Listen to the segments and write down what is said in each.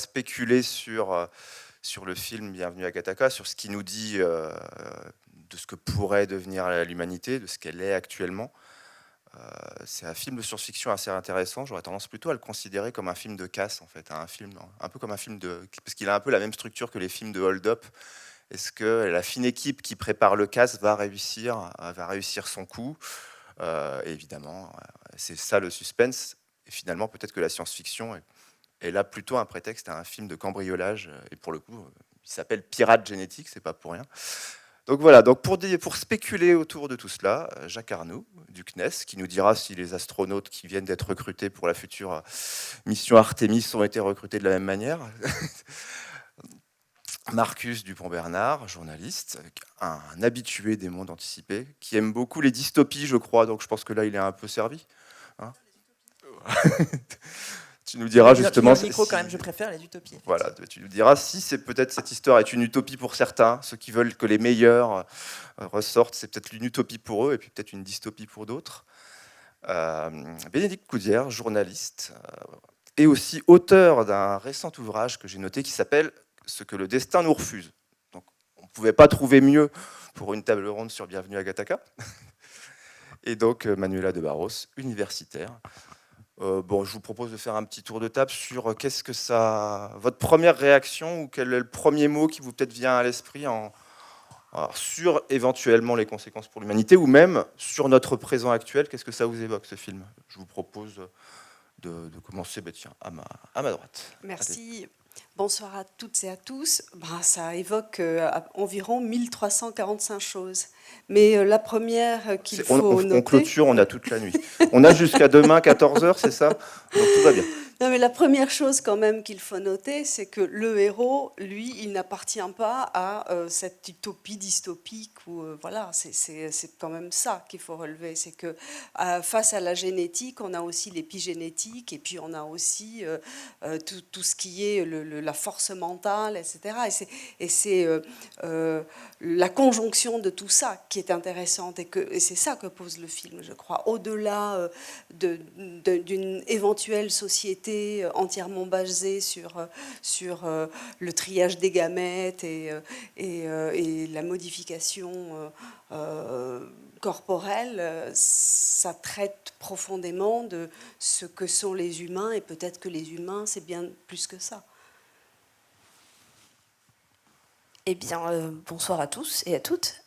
spéculer sur le film Bienvenue à Gattaca, sur ce qu'il nous dit de ce que pourrait devenir l'humanité, de ce qu'elle est actuellement. C'est un film de science-fiction assez intéressant. J'aurais tendance plutôt à le considérer comme un film de casse, en fait, un peu comme un film parce qu'il a un peu la même structure que les films de Hold Up. Est-ce que la fine équipe qui prépare le casse va réussir son coup? Évidemment, c'est ça le suspense. Et finalement, peut-être que la science-fiction est là plutôt un prétexte à un film de cambriolage. Et pour le coup, il s'appelle Pirate Génétique, c'est pas pour rien. Donc voilà, donc pour spéculer autour de tout cela, Jacques Arnoux du CNES, qui nous dira si les astronautes qui viennent d'être recrutés pour la future mission Artemis ont été recrutés de la même manière. Marcus Dupont-Bernard, journaliste, un habitué des mondes anticipés, qui aime beaucoup les dystopies, je crois, donc je pense que là, il est un peu servi. Hein. Tu nous diras justement... Le micro, quand même, je préfère les utopies. Voilà, tu nous diras si c'est peut-être cette histoire est une utopie pour certains, ceux qui veulent que les meilleurs ressortent, c'est peut-être une utopie pour eux, et puis peut-être une dystopie pour d'autres. Bénédicte Coudière, journaliste, et aussi auteur d'un récent ouvrage que j'ai noté qui s'appelle « Ce que le destin nous refuse ». Donc, on ne pouvait pas trouver mieux pour une table ronde sur Bienvenue à Gattaca. Et donc, Manuela de Barros, universitaire. Bon, je vous propose de faire un petit tour de table sur qu'est-ce que ça... Votre première réaction, ou quel est le premier mot qui vous peut-être vient à l'esprit sur éventuellement les conséquences pour l'humanité, ou même sur notre présent actuel, qu'est-ce que ça vous évoque, ce film? Je vous propose de commencer tiens, à ma droite. Merci. Bonsoir à toutes et à tous. Ça évoque environ 1345 choses. Mais la première qu'il faut noter... On clôture, on a toute la nuit. On a jusqu'à demain, 14h, c'est ça? Donc tout va bien. Non, mais la première chose quand même qu'il faut noter, c'est que le héros, lui, il n'appartient pas à cette utopie dystopique. Voilà, c'est quand même ça qu'il faut relever. C'est que face à la génétique, on a aussi l'épigénétique, et puis on a aussi tout ce qui est la force mentale, etc. Et c'est la conjonction de tout ça qui est intéressante, et c'est ça que pose le film, je crois. Au-delà d'une éventuelle société entièrement basée sur le triage des gamètes et la modification corporelle, ça traite profondément de ce que sont les humains, et peut-être que les humains, c'est bien plus que ça. Eh bien, bonsoir à tous et à toutes.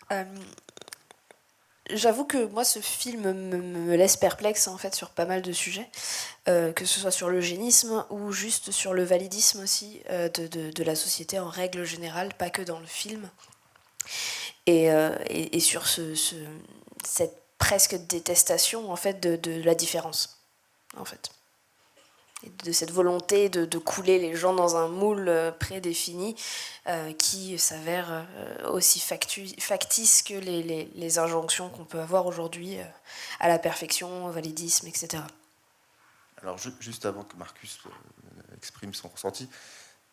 J'avoue que moi, ce film me laisse perplexe en fait sur pas mal de sujets, que ce soit sur l'eugénisme ou juste sur le validisme aussi de la société en règle générale, pas que dans le film, et sur cette presque détestation en fait de la différence, en fait, et de cette volonté de couler les gens dans un moule prédéfini qui s'avère aussi factice que les injonctions qu'on peut avoir aujourd'hui à la perfection, au validisme, etc. Alors, juste avant que Marcus exprime son ressenti,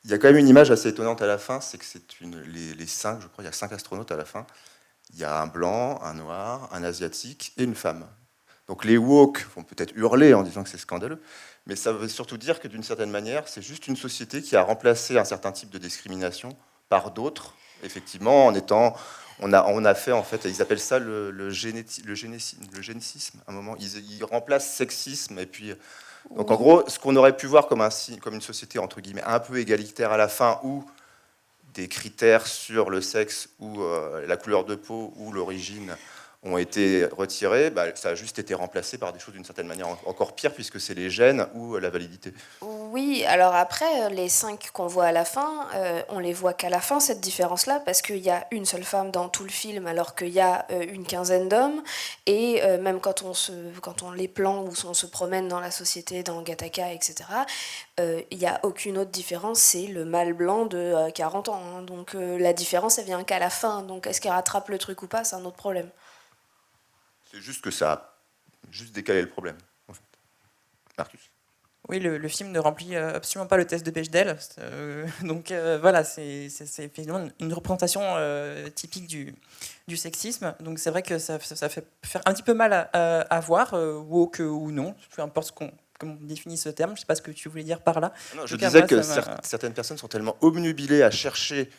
il y a quand même une image assez étonnante à la fin, c'est que c'est les 5, je crois, il y a 5 astronautes à la fin. Il y a un blanc, un noir, un asiatique et une femme. Donc les woke vont peut-être hurler en disant que c'est scandaleux, mais ça veut surtout dire que d'une certaine manière, c'est juste une société qui a remplacé un certain type de discrimination par d'autres, effectivement, on a fait, en fait, ils appellent ça le génécisme, à un moment, ils remplacent sexisme, et puis... Donc en gros, ce qu'on aurait pu voir comme une société, entre guillemets, un peu égalitaire à la fin, où des critères sur le sexe, ou la couleur de peau, ou l'origine ont été retirés, ça a juste été remplacé par des choses d'une certaine manière encore pire, puisque c'est les gènes ou la validité. Oui, alors après, les 5 qu'on voit à la fin, on les voit qu'à la fin, cette différence-là, parce qu'il y a une seule femme dans tout le film, alors qu'il y a une quinzaine d'hommes, et même quand on les plante ou on se promène dans la société, dans Gattaca, etc., il n'y a aucune autre différence, c'est le mâle blanc de 40 ans. Hein, donc la différence, elle vient qu'à la fin. Donc est-ce qu'elle rattrape le truc ou pas, c'est un autre problème. C'est juste que ça a juste décalé le problème, en fait. Marcus. Oui, le film ne remplit absolument pas le test de Bechdel. Donc voilà, c'est finalement une représentation typique du sexisme. Donc c'est vrai que ça fait faire un petit peu mal à voir, woke ou non, peu importe comment on définit ce terme, je ne sais pas ce que tu voulais dire par là. Non, je tout cas, disais moi, que ça m'a- certaines personnes sont tellement obnubilées à chercher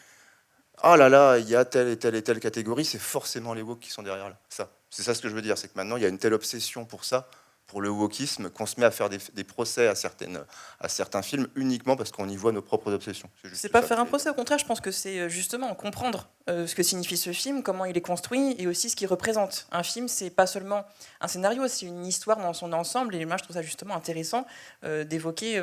ah là là, il y a telle et telle et telle catégorie, c'est forcément les woke qui sont derrière là. Ça. C'est ça ce que je veux dire, c'est que maintenant il y a une telle obsession pour ça, pour le wokisme, qu'on se met à faire des procès à certains films uniquement parce qu'on y voit nos propres obsessions. juste C'est pas ça faire que un je voulais procès, au contraire, je pense que c'est justement comprendre ce que signifie ce film, comment il est construit et aussi ce qu'il représente. Un film, c'est pas seulement un scénario, c'est une histoire dans son ensemble. Et moi, je trouve ça justement intéressant d'évoquer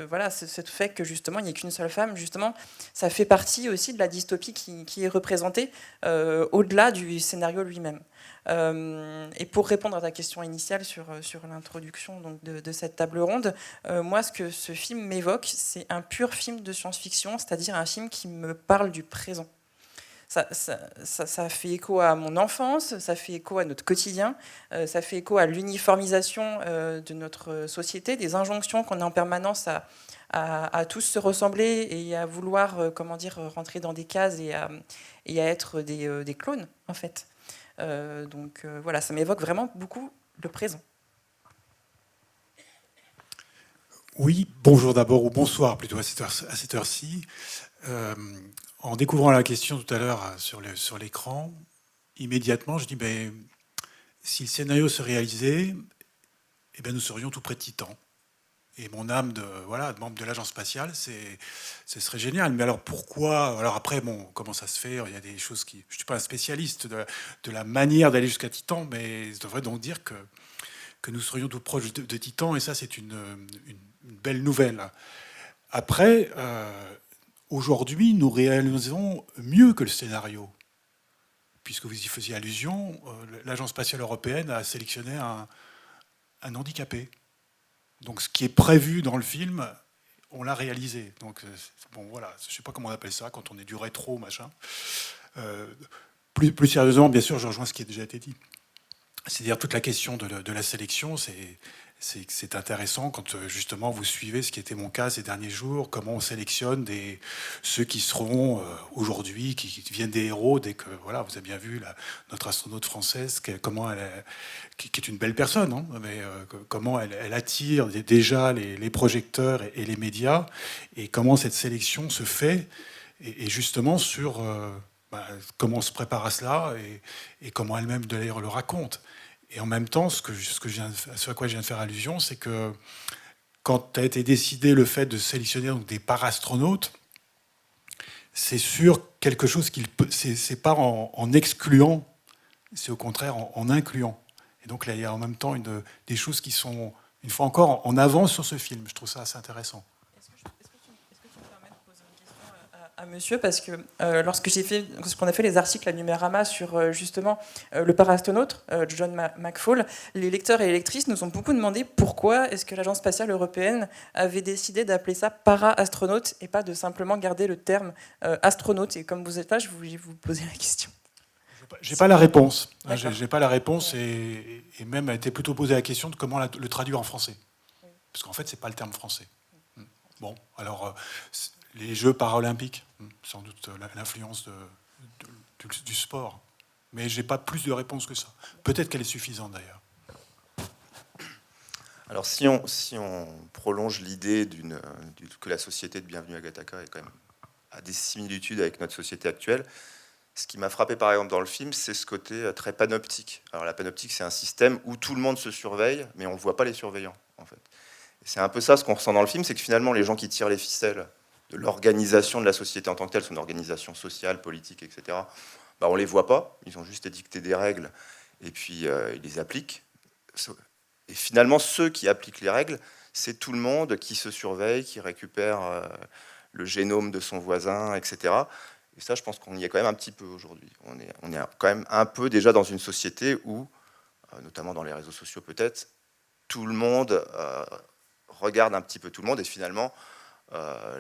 voilà, ce fait que justement, il n'y ait qu'une seule femme. Justement, ça fait partie aussi de la dystopie qui est représentée au-delà du scénario lui-même. Et pour répondre à ta question initiale sur l'introduction donc de cette table ronde, moi, ce que ce film m'évoque, c'est un pur film de science-fiction, c'est-à-dire un film qui me parle du présent. Ça fait écho à mon enfance, ça fait écho à notre quotidien, ça fait écho à l'uniformisation de notre société, des injonctions qu'on a en permanence à tous se ressembler et à vouloir rentrer dans des cases et à être des clones, en fait. Voilà, ça m'évoque vraiment beaucoup le présent. Oui, bonjour d'abord, ou bonsoir plutôt à cette heure-ci. En découvrant la question tout à l'heure sur l'écran, immédiatement, je dis, si le scénario se réalisait, nous serions tout près de Titan. Et mon âme de membre de l'agence spatiale, ce serait génial. Mais alors pourquoi? Alors après, comment ça se fait? Il y a des choses qui... Je ne suis pas un spécialiste de la manière d'aller jusqu'à Titan, mais ça devrait donc dire que nous serions tout proches de Titan, et ça, c'est une belle nouvelle. Après, aujourd'hui, nous réalisons mieux que le scénario. Puisque vous y faisiez allusion, l'Agence spatiale européenne a sélectionné un handicapé. Donc ce qui est prévu dans le film, on l'a réalisé. Donc voilà, je ne sais pas comment on appelle ça, quand on est du rétro, machin. Plus sérieusement, bien sûr, je rejoins ce qui a déjà été dit. C'est-à-dire toute la question de la sélection, c'est intéressant quand justement vous suivez ce qui était mon cas ces derniers jours, comment on sélectionne ceux qui seront aujourd'hui, qui deviennent des héros dès que, voilà, vous avez bien vu notre astronaute française, qui est une belle personne, hein, mais comment elle attire déjà les projecteurs et les médias, et comment cette sélection se fait, et justement sur comment on se prépare à cela, et comment elle-même d'ailleurs le raconte. Et en même temps, ce à quoi je viens de faire allusion, c'est que quand a été décidé le fait de sélectionner donc des parastronautes, c'est sur quelque chose c'est pas en excluant, c'est au contraire en incluant. Et donc là, il y a en même temps des choses qui sont, une fois encore, en avance sur ce film. Je trouve ça assez intéressant. Est-ce que tu me permets de poser une question à monsieur, parce que lorsqu'on a fait les articles à Numérama sur justement le parastronaute, John McFall, les lecteurs et les lectrices nous ont beaucoup demandé pourquoi est-ce que l'Agence spatiale européenne avait décidé d'appeler ça para-astronaute et pas de simplement garder le terme astronaute. Et comme vous êtes là, je voulais vous poser la question. J'ai pas la réponse. D'accord. J'ai pas la réponse, et même a été plutôt posé la question de comment le traduire en français. Parce qu'en fait, c'est pas le terme français. Bon, alors les Jeux paralympiques, sans doute l'influence du sport. Mais j'ai pas plus de réponse que ça. Peut-être qu'elle est suffisante d'ailleurs. Alors si on prolonge l'idée que la société de Bienvenue à Gattaca a des similitudes avec notre société actuelle, ce qui m'a frappé par exemple dans le film, c'est ce côté très panoptique. Alors la panoptique, c'est un système où tout le monde se surveille, mais on ne voit pas les surveillants en fait. Et c'est un peu ça ce qu'on ressent dans le film, c'est que finalement les gens qui tirent les ficelles de l'organisation de la société en tant que telle, son organisation sociale, politique, etc., on ne les voit pas, ils ont juste édicté des règles et puis ils les appliquent. Et finalement, ceux qui appliquent les règles, c'est tout le monde qui se surveille, qui récupère le génome de son voisin, etc. Et ça, je pense qu'on y est quand même un petit peu aujourd'hui. On est quand même un peu déjà dans une société où, notamment dans les réseaux sociaux peut-être, tout le monde regarde un petit peu tout le monde, et finalement,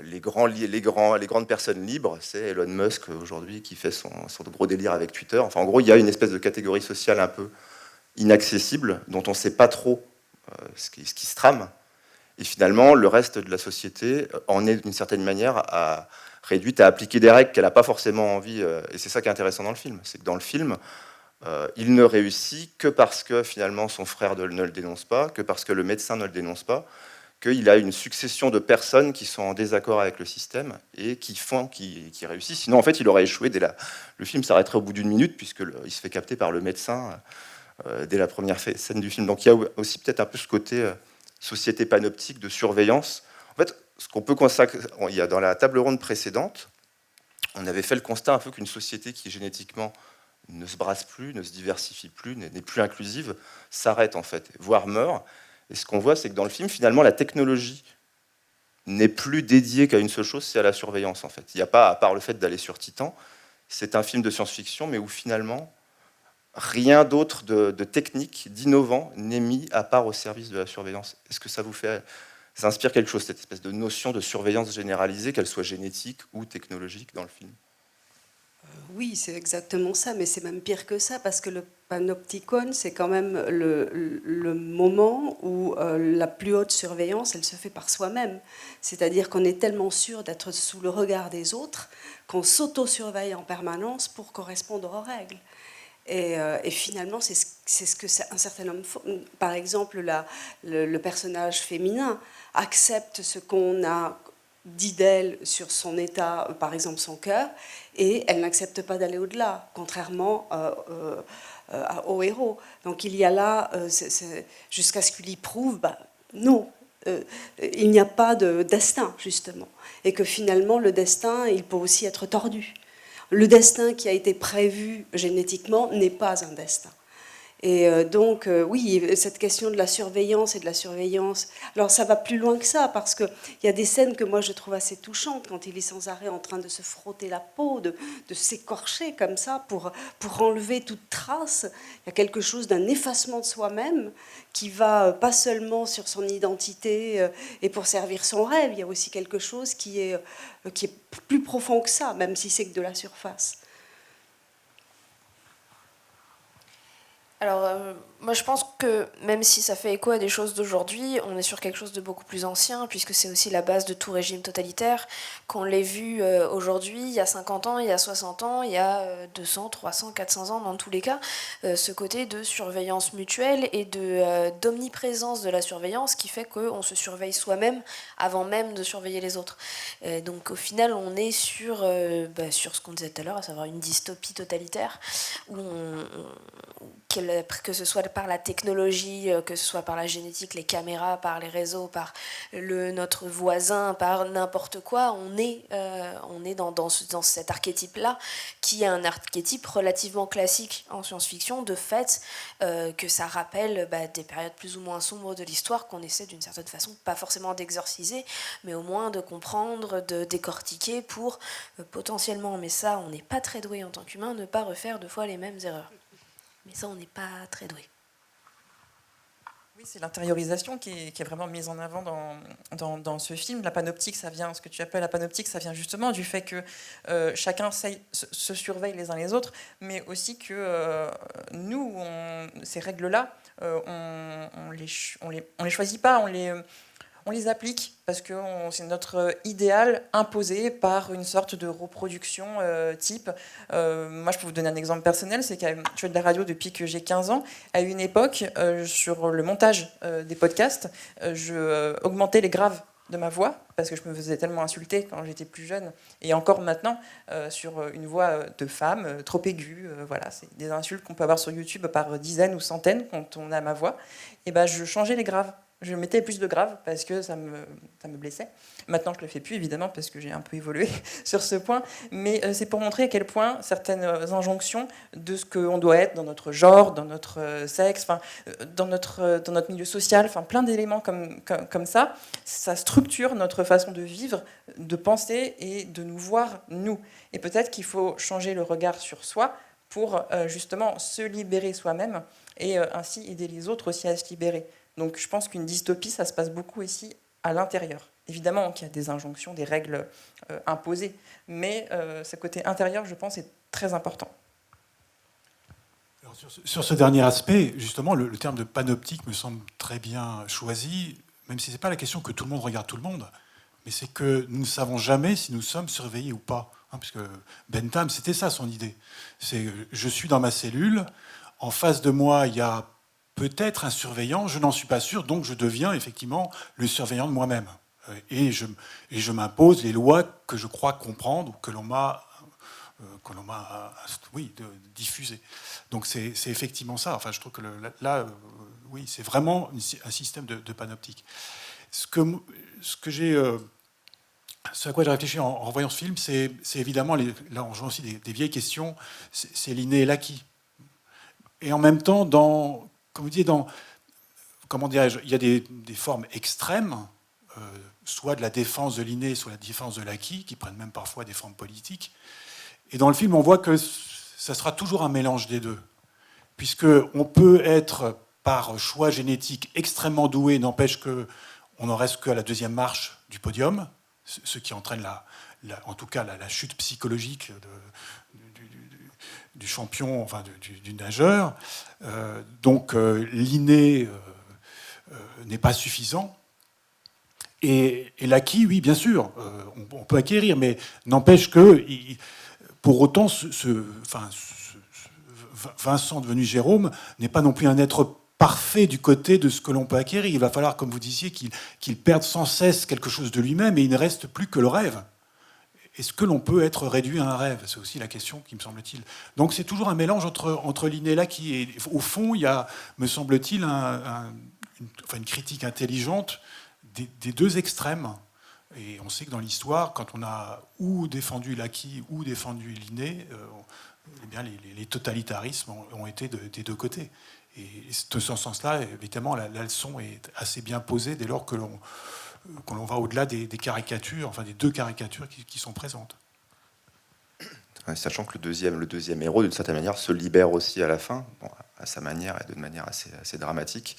les grandes personnes libres, c'est Elon Musk aujourd'hui qui fait son gros délire avec Twitter. Enfin, en gros, il y a une espèce de catégorie sociale un peu inaccessible, dont on ne sait pas trop ce qui se trame. Et finalement, le reste de la société en est d'une certaine manière réduite à appliquer des règles qu'elle n'a pas forcément envie. Et c'est ça qui est intéressant dans le film. C'est que dans le film, il ne réussit que parce que finalement son frère ne le dénonce pas, que parce que le médecin ne le dénonce pas, qu'il a une succession de personnes qui sont en désaccord avec le système et qui réussissent. Sinon, en fait, il aurait échoué le film s'arrêterait au bout d'1 minute, puisqu'il se fait capter par le médecin dès la première scène du film. Donc il y a aussi peut-être un peu ce côté société panoptique de surveillance. En fait, ce qu'on peut consacrer, il y a dans la table ronde précédente, on avait fait le constat un peu qu'une société qui génétiquement ne se brasse plus, ne se diversifie plus, n'est plus inclusive, s'arrête en fait, voire meurt. Et ce qu'on voit, c'est que dans le film, finalement, la technologie n'est plus dédiée qu'à une seule chose, c'est à la surveillance en fait. Il n'y a pas, à part le fait d'aller sur Titan, c'est un film de science-fiction, mais où finalement, rien d'autre de technique, d'innovant n'est mis à part au service de la surveillance. Est-ce que ça inspire quelque chose, cette espèce de notion de surveillance généralisée, qu'elle soit génétique ou technologique dans le film? Oui, c'est exactement ça, mais c'est même pire que ça, parce que le panopticon, c'est quand même le moment où la plus haute surveillance, elle se fait par soi-même. C'est-à-dire qu'on est tellement sûr d'être sous le regard des autres qu'on s'auto-surveille en permanence pour correspondre aux règles. Et finalement, c'est ce que un certain homme... Par exemple, le personnage féminin accepte ce qu'on a dit d'elle sur son état, par exemple son cœur, et elle n'accepte pas d'aller au-delà, contrairement au héros. Donc il y a là, jusqu'à ce qu'il y prouve, non, il n'y a pas de destin, justement. Et que finalement, le destin, il peut aussi être tordu. Le destin qui a été prévu génétiquement n'est pas un destin. Et donc, oui, cette question de la surveillance et de la surveillance... Alors, ça va plus loin que ça, parce qu'il y a des scènes que moi, je trouve assez touchantes, quand il est sans arrêt en train de se frotter la peau, de s'écorcher comme ça, pour enlever toute trace. Il y a quelque chose d'un effacement de soi-même qui va pas seulement sur son identité et pour servir son rêve. Il y a aussi quelque chose qui est plus profond que ça, même si c'est que de la surface. Alors, moi je pense que même si ça fait écho à des choses d'aujourd'hui, on est sur quelque chose de beaucoup plus ancien, puisque c'est aussi la base de tout régime totalitaire. Qu'on l'ait vu aujourd'hui, il y a 50 ans, il y a 60 ans, il y a 200, 300, 400 ans, dans tous les cas, ce côté de surveillance mutuelle et d'omniprésence de la surveillance qui fait qu'on se surveille soi-même avant même de surveiller les autres. Donc au final, on est sur ce qu'on disait tout à l'heure, à savoir une dystopie totalitaire, où que ce soit par la technologie, que ce soit par la génétique, les caméras, par les réseaux, par notre voisin, par n'importe quoi, on est dans cet archétype-là, qui est un archétype relativement classique en science-fiction, de fait que ça rappelle des périodes plus ou moins sombres de l'histoire qu'on essaie d'une certaine façon, pas forcément d'exorciser, mais au moins de comprendre, de décortiquer pour potentiellement, mais ça on n'est pas très doué en tant qu'humain, ne pas refaire 2 fois les mêmes erreurs. Mais ça, on n'est pas très doué. Oui, c'est l'intériorisation qui est vraiment mise en avant dans ce film. La panoptique, ça vient, ce que tu appelles la panoptique, ça vient justement du fait que chacun se surveille les uns les autres, mais aussi que nous, ces règles-là, on les choisit pas, on les applique parce que c'est notre idéal imposé par une sorte de reproduction type. Moi, je peux vous donner un exemple personnel, c'est que je fais de la radio depuis que j'ai 15 ans. À une époque, sur le montage des podcasts, je augmentais les graves de ma voix, parce que je me faisais tellement insulter quand j'étais plus jeune, et encore maintenant, sur une voix de femme trop aiguë. Voilà, c'est des insultes qu'on peut avoir sur YouTube par dizaines ou centaines quand on a ma voix. Et je changeais les graves. Je mettais plus de graves parce que ça me blessait. Maintenant, je ne le fais plus, évidemment, parce que j'ai un peu évolué sur ce point. Mais c'est pour montrer à quel point certaines injonctions de ce qu'on doit être dans notre genre, dans notre sexe, dans notre milieu social, plein d'éléments comme ça, ça structure notre façon de vivre, de penser et de nous voir, nous. Et peut-être qu'il faut changer le regard sur soi pour justement se libérer soi-même et ainsi aider les autres aussi à se libérer. Donc je pense qu'une dystopie, ça se passe beaucoup ici à l'intérieur. Évidemment qu'il y a des injonctions, des règles imposées, mais ce côté intérieur, je pense, est très important. Alors, sur ce dernier aspect, justement, le terme de panoptique me semble très bien choisi, même si ce n'est pas la question que tout le monde regarde tout le monde, mais c'est que nous ne savons jamais si nous sommes surveillés ou pas. puisque Bentham, c'était ça son idée. C'est je suis dans ma cellule, en face de moi, il y a peut-être un surveillant, je n'en suis pas sûr, donc je deviens effectivement le surveillant de moi-même. Et je m'impose les lois que je crois comprendre ou que l'on m'a diffusées. Donc c'est effectivement ça. Enfin, je trouve que là, oui, c'est vraiment un système de panoptique. Ce à quoi j'ai réfléchi en revoyant ce film, c'est évidemment, là on joue aussi des vieilles questions, c'est l'inné et l'acquis. Et en même temps, comme vous dites, comment dirais-je, il y a des formes extrêmes, soit de la défense de l'inné, soit de la défense de l'acquis, qui prennent même parfois des formes politiques. Et dans le film, on voit que ça sera toujours un mélange des deux. Puisqu'on peut être, par choix génétique, extrêmement doué, n'empêche qu'on n'en reste qu'à la deuxième marche du podium, ce qui entraîne en tout cas la chute psychologique du champion, enfin du nageur. Donc l'inné n'est pas suffisant. Et l'acquis, oui, bien sûr, on peut acquérir, mais n'empêche que, pour autant, Vincent devenu Jérôme n'est pas non plus un être parfait du côté de ce que l'on peut acquérir. Il va falloir, comme vous disiez, qu'il perde sans cesse quelque chose de lui-même et il ne reste plus que le rêve. Est-ce que l'on peut être réduit à un rêve? C'est aussi la question qui me semble-t-il. Donc c'est toujours un mélange entre l'inné et l'acquis. Et au fond, il y a, me semble-t-il, une critique intelligente des deux extrêmes. Et on sait que dans l'histoire, quand on a ou défendu l'acquis ou défendu l'inné, eh bien les totalitarismes ont été des deux côtés. Et dans ce sens-là, évidemment, la leçon est assez bien posée dès lors que l'on va au-delà des caricatures, enfin des deux caricatures qui sont présentes. Sachant que le deuxième héros, d'une certaine manière, se libère aussi à la fin, bon, à sa manière et de manière assez dramatique.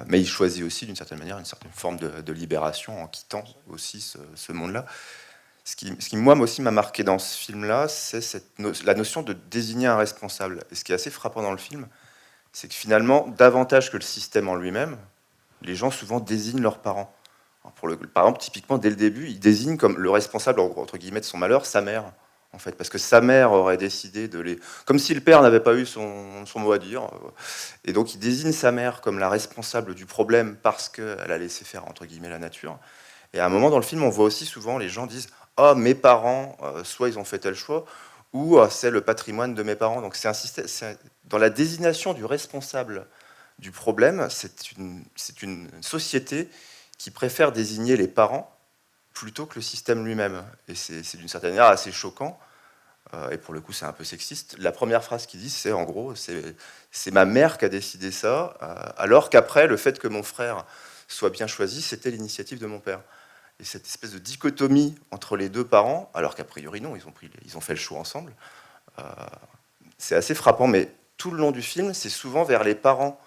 Mais il choisit aussi, d'une certaine manière, une certaine forme de libération en quittant aussi ce monde-là. Ce qui, moi aussi, m'a marqué dans ce film-là, c'est la notion de désigner un responsable. Et ce qui est assez frappant dans le film, c'est que finalement, davantage que le système en lui-même, les gens souvent désignent leurs parents. Par exemple, typiquement, dès le début, ils désignent comme le responsable, entre guillemets, de son malheur, sa mère. En fait, parce que sa mère aurait décidé de les... Comme si le père n'avait pas eu son mot à dire. Et donc, il désigne sa mère comme la responsable du problème parce qu'elle a laissé faire, entre guillemets, la nature. Et à un moment dans le film, on voit aussi souvent les gens disent « Ah, mes parents, soit ils ont fait tel choix, ou c'est le patrimoine de mes parents. » Donc, c'est un système... Dans la désignation du responsable du problème, c'est une société qui préfère désigner les parents plutôt que le système lui-même. Et c'est d'une certaine manière assez choquant. Et pour le coup, c'est un peu sexiste. La première phrase qu'ils disent, c'est en gros, c'est ma mère qui a décidé ça, alors qu'après, le fait que mon frère soit bien choisi, c'était l'initiative de mon père. Et cette espèce de dichotomie entre les deux parents, alors qu'a priori, non, ils ont fait le choix ensemble, c'est assez frappant. Mais tout le long du film, c'est souvent vers les parents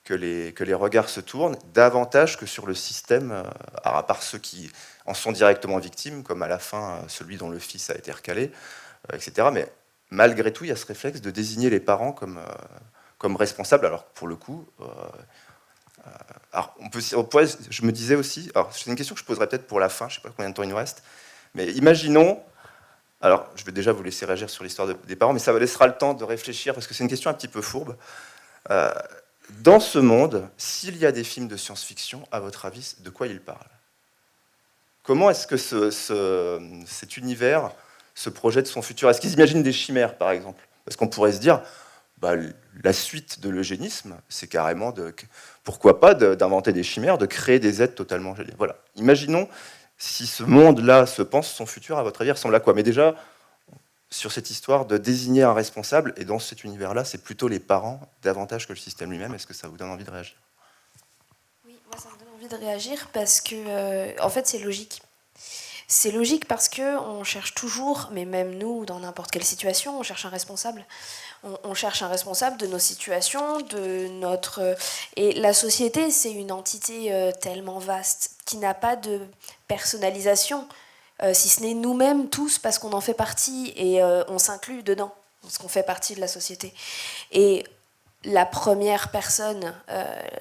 que les regards se tournent, davantage que sur le système, à part ceux qui en sont directement victimes, comme à la fin, celui dont le fils a été recalé, etc. Mais malgré tout, il y a ce réflexe de désigner les parents comme responsables, alors pour le coup... alors je me disais aussi, alors c'est une question que je poserai peut-être pour la fin, je ne sais pas combien de temps il nous reste, mais imaginons, alors je vais déjà vous laisser réagir sur l'histoire des parents, mais ça vous laissera le temps de réfléchir, parce que c'est une question un petit peu fourbe. Dans ce monde, s'il y a des films de science-fiction, à votre avis, de quoi ils parlent? Comment est-ce que cet univers se projette son futur? Est-ce qu'ils imaginent des chimères, par exemple? Parce qu'on pourrait se dire, bah, la suite de l'eugénisme, c'est carrément, pourquoi pas, d'inventer des chimères, de créer des êtres totalement géniaux. Voilà. Imaginons si ce monde-là se pense son futur, à votre avis, ressemble à quoi? Mais déjà, sur cette histoire de désigner un responsable, et dans cet univers-là, c'est plutôt les parents, davantage que le système lui-même. Est-ce que ça vous donne envie de réagir? Oui, moi ça me donne envie de réagir parce que, en fait, c'est logique. C'est logique parce qu'on cherche toujours, mais même nous, dans n'importe quelle situation, on cherche un responsable. On cherche un responsable de nos situations, de notre... Et la société, c'est une entité tellement vaste qui n'a pas de personnalisation, si ce n'est nous-mêmes tous, parce qu'on en fait partie et on s'inclut dedans, parce qu'on fait partie de la société. Et la première personne,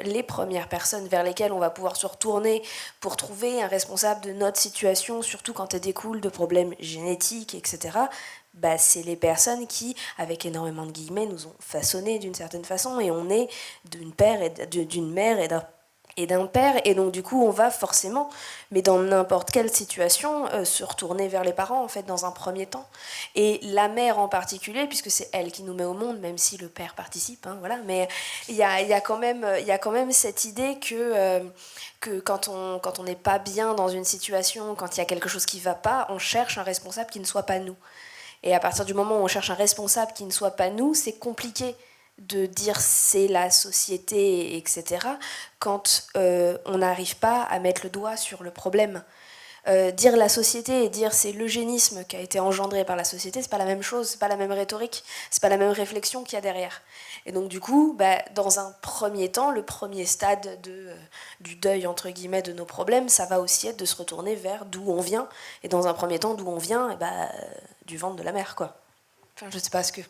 les premières personnes vers lesquelles on va pouvoir se retourner pour trouver un responsable de notre situation, surtout quand elle découle de problèmes génétiques, etc., bah, c'est les personnes qui, avec énormément de guillemets, nous ont façonnés d'une certaine façon, et on est d'une mère et d'un père, et donc du coup on va forcément, mais dans n'importe quelle situation, se retourner vers les parents en fait dans un premier temps. Et la mère en particulier, puisque c'est elle qui nous met au monde, même si le père participe, hein, voilà, mais il y a quand même cette idée que quand on n'est pas bien dans une situation, quand il y a quelque chose qui ne va pas, on cherche un responsable qui ne soit pas nous. Et à partir du moment où on cherche un responsable qui ne soit pas nous, c'est compliqué de dire c'est la société, etc., quand on n'arrive pas à mettre le doigt sur le problème. Dire la société et dire c'est l'eugénisme qui a été engendré par la société, c'est pas la même chose, c'est pas la même rhétorique, c'est pas la même réflexion qu'il y a derrière. Et donc du coup, bah, dans un premier temps, le premier stade du deuil entre guillemets de nos problèmes, ça va aussi être de se retourner vers d'où on vient. Et dans un premier temps, d'où on vient, et bah, du ventre de la mer, quoi. Enfin, je sais pas ce que.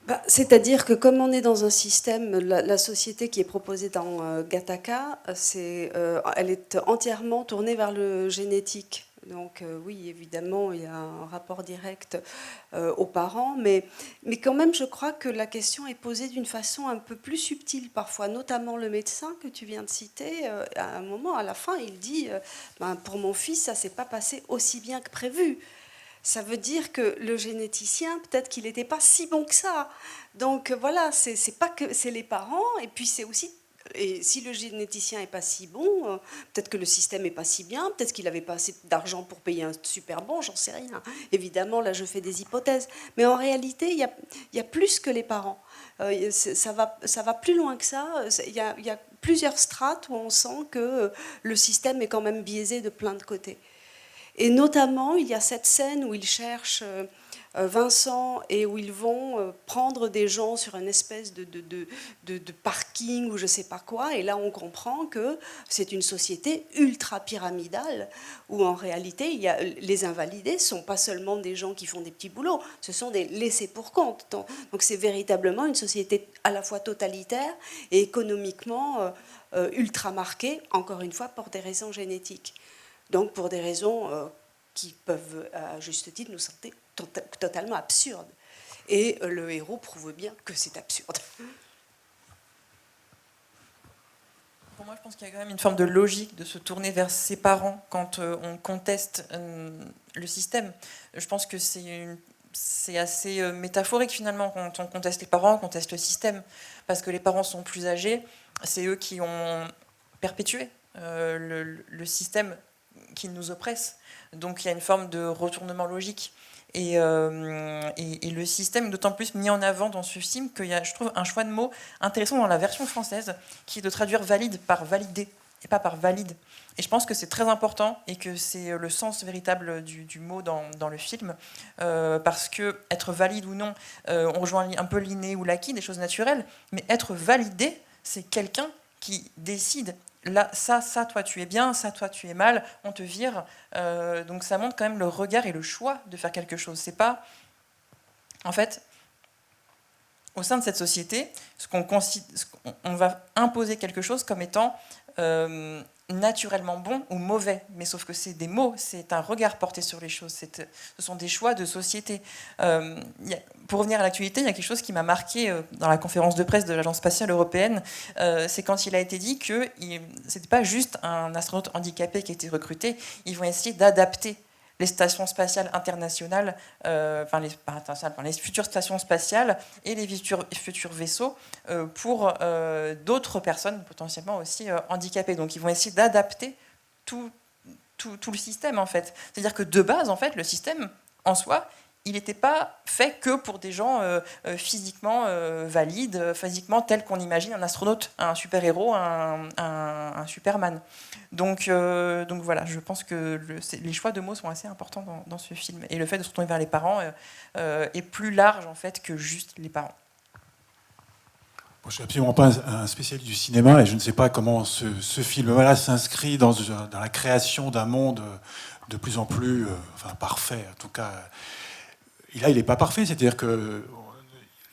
Bah, c'est-à-dire que comme on est dans un système, la société qui est proposée dans Gattaca, elle est entièrement tournée vers le génétique. Donc oui, évidemment, il y a un rapport direct aux parents, mais quand même, je crois que la question est posée d'une façon un peu plus subtile parfois, notamment le médecin que tu viens de citer. À un moment, à la fin, il dit pour mon fils, ça s'est pas passé aussi bien que prévu. Ça veut dire que le généticien, peut-être qu'il n'était pas si bon que ça. Donc voilà, c'est pas que c'est les parents, et puis c'est aussi, et si le généticien n'est pas si bon, peut-être que le système n'est pas si bien, peut-être qu'il n'avait pas assez d'argent pour payer un super bon, j'en sais rien. Évidemment, là je fais des hypothèses, mais en réalité, il y a plus que les parents. Ça va plus loin que ça. Il y a plusieurs strates où on sent que le système est quand même biaisé de plein de côtés. Et notamment, il y a cette scène où ils cherchent Vincent et où ils vont prendre des gens sur une espèce de parking ou je ne sais pas quoi. Et là, on comprend que c'est une société ultra pyramidale où en réalité, les invalidés ne sont pas seulement des gens qui font des petits boulots, ce sont des laissés pour compte. Donc c'est véritablement une société à la fois totalitaire et économiquement ultra marquée, encore une fois, pour des raisons génétiques. Donc pour des raisons qui peuvent, à juste titre, nous sembler totalement absurdes. Et le héros prouve bien que c'est absurde. Pour moi, je pense qu'il y a quand même une forme de logique de se tourner vers ses parents quand on conteste le système. Je pense que c'est assez métaphorique finalement quand on conteste les parents, on conteste le système. Parce que les parents sont plus âgés, c'est eux qui ont perpétué le système qui nous oppresse. Donc il y a une forme de retournement logique. Et le système est d'autant plus mis en avant dans ce film qu'il y a, je trouve, un choix de mots intéressant dans la version française, qui est de traduire valide par validé et pas par valide. Et je pense que c'est très important et que c'est le sens véritable du mot dans le film, parce que être valide ou non, on rejoint un peu l'inné ou l'acquis, des choses naturelles, mais être validé, c'est quelqu'un qui décide. Là, ça, toi tu es bien, ça, toi tu es mal, on te vire. Donc ça montre quand même le regard et le choix de faire quelque chose. C'est pas... En fait, au sein de cette société, on va imposer quelque chose comme étant naturellement bon ou mauvais. Mais sauf que c'est des mots, c'est un regard porté sur les choses. Ce sont des choix de société. Pour revenir à l'actualité, il y a quelque chose qui m'a marqué dans la conférence de presse de l'Agence spatiale européenne. C'est quand il a été dit que ce n'était pas juste un astronaute handicapé qui a été recruté. Ils vont essayer d'adapter les stations spatiales internationales, les futures stations spatiales et les futurs vaisseaux pour d'autres personnes potentiellement aussi handicapées. Donc ils vont essayer d'adapter tout le système en fait. C'est-à-dire que de base en fait le système en soi il n'était pas fait que pour des gens physiquement valides, physiquement tels qu'on imagine un astronaute, un super-héros, un Superman. Donc voilà, je pense que les choix de mots sont assez importants dans ce film. Et le fait de se tourner vers les parents est plus large en fait que juste les parents. Je ne suis absolument pas un spécialiste du cinéma et je ne sais pas comment ce film-là s'inscrit dans la création d'un monde de plus en plus parfait, en tout cas. Et là, il n'est pas parfait, c'est-à-dire que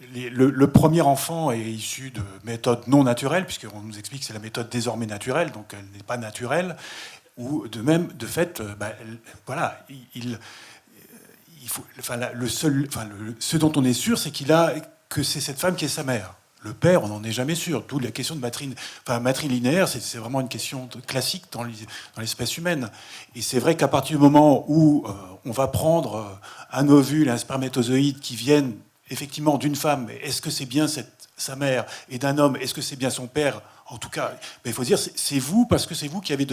le premier enfant est issu de méthodes non naturelles, puisqu'on nous explique que c'est la méthode désormais naturelle, donc elle n'est pas naturelle, ou de même, de fait, voilà, il faut, enfin, ce dont on est sûr, c'est que c'est cette femme qui est sa mère. Le père, on n'en est jamais sûr. D'où la question de matrilinéaire, c'est vraiment une question classique dans l'espèce humaine. Et c'est vrai qu'à partir du moment où on va prendre un ovule, un spermatozoïde qui viennent effectivement d'une femme, est-ce que c'est bien sa mère, et d'un homme, est-ce que c'est bien son père? En tout cas, il faut dire, c'est vous, parce que c'est vous qui avez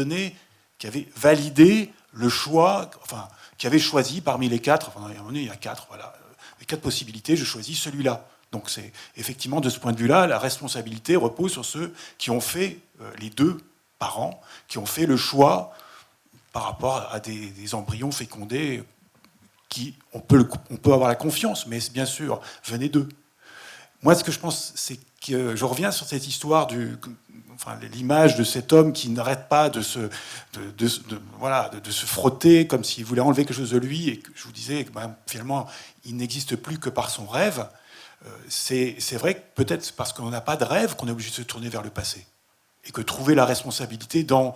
validé le choix, enfin, qui avez choisi parmi les 4, enfin, il y a 4, voilà, les 4 possibilités, je choisis celui-là. Donc c'est effectivement, de ce point de vue-là, la responsabilité repose sur ceux qui ont fait, les 2 parents, qui ont fait le choix par rapport à des embryons fécondés qui, on peut avoir la confiance, mais bien sûr, venez d'eux. Moi, ce que je pense, c'est que je reviens sur cette histoire l'image de cet homme qui n'arrête pas de se frotter comme s'il voulait enlever quelque chose de lui, et que je vous disais que finalement, il n'existe plus que par son rêve. C'est vrai que peut-être parce qu'on n'a pas de rêve qu'on est obligé de se tourner vers le passé. Et que trouver la responsabilité dans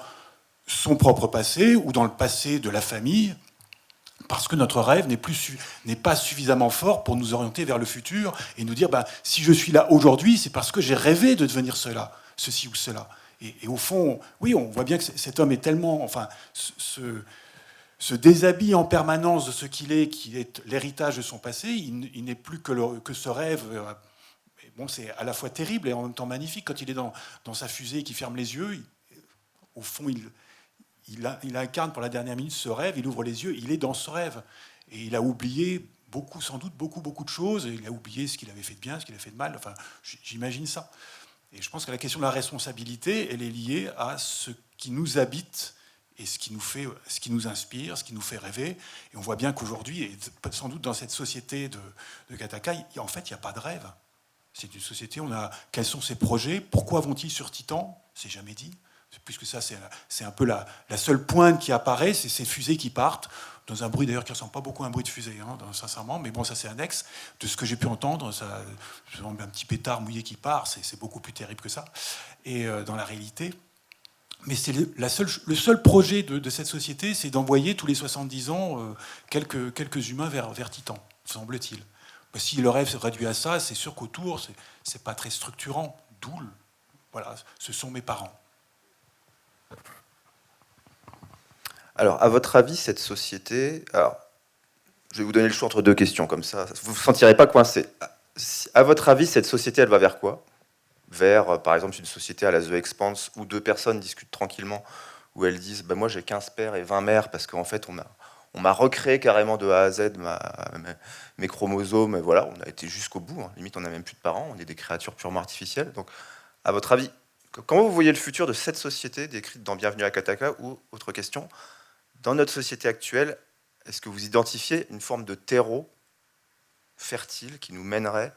son propre passé ou dans le passé de la famille, parce que notre rêve n'est pas suffisamment fort pour nous orienter vers le futur et nous dire si je suis là aujourd'hui, c'est parce que j'ai rêvé de devenir ceci ou cela. Et au fond, oui, on voit bien que cet homme est tellement... se déshabille en permanence de ce qu'il est, qui est l'héritage de son passé. Il n'est plus que ce rêve. Bon, c'est à la fois terrible et en même temps magnifique. Quand il est dans sa fusée, qui ferme les yeux, au fond, il incarne pour la dernière minute ce rêve. Il ouvre les yeux, il est dans ce rêve. Et il a oublié sans doute beaucoup de choses. Il a oublié ce qu'il avait fait de bien, ce qu'il a fait de mal. Enfin, j'imagine ça. Et je pense que la question de la responsabilité, elle est liée à ce qui nous habite et ce qui nous inspire, ce qui nous fait rêver. Et on voit bien qu'aujourd'hui, et sans doute dans cette société de Gattaca, en fait, il n'y a pas de rêve. C'est une société, quels sont ses projets? Pourquoi vont-ils sur Titan? C'est jamais dit. Puisque ça, c'est un peu la seule pointe qui apparaît, c'est ces fusées qui partent, dans un bruit d'ailleurs qui ne ressemble pas beaucoup à un bruit de fusée, sincèrement, mais bon, ça c'est annexe. De ce que j'ai pu entendre, ça ressemble à un petit pétard mouillé qui part, c'est beaucoup plus terrible que ça. Et dans la réalité... Mais c'est le seul projet de cette société, c'est d'envoyer tous les 70 ans quelques humains vers Titan, semble-t-il. Si le rêve se réduit à ça, c'est sûr qu'autour, c'est pas très structurant. D'où, voilà, ce sont mes parents. Alors, à votre avis, cette société... Alors, je vais vous donner le choix entre 2 questions, comme ça, vous ne vous sentirez pas coincé. À votre avis, cette société, elle va vers quoi? Vers, par exemple, une société à la The Expanse où 2 personnes discutent tranquillement, où elles disent moi j'ai 15 pères et 20 mères parce qu'en fait on m'a recréé carrément de A à Z mes chromosomes, et voilà, on a été jusqu'au bout, limite on n'a même plus de parents, on est des créatures purement artificielles. Donc à votre avis, comment vous voyez le futur de cette société décrite dans Bienvenue à Gattaca? Ou autre question, dans notre société actuelle, est-ce que vous identifiez une forme de terreau fertile qui nous mènerait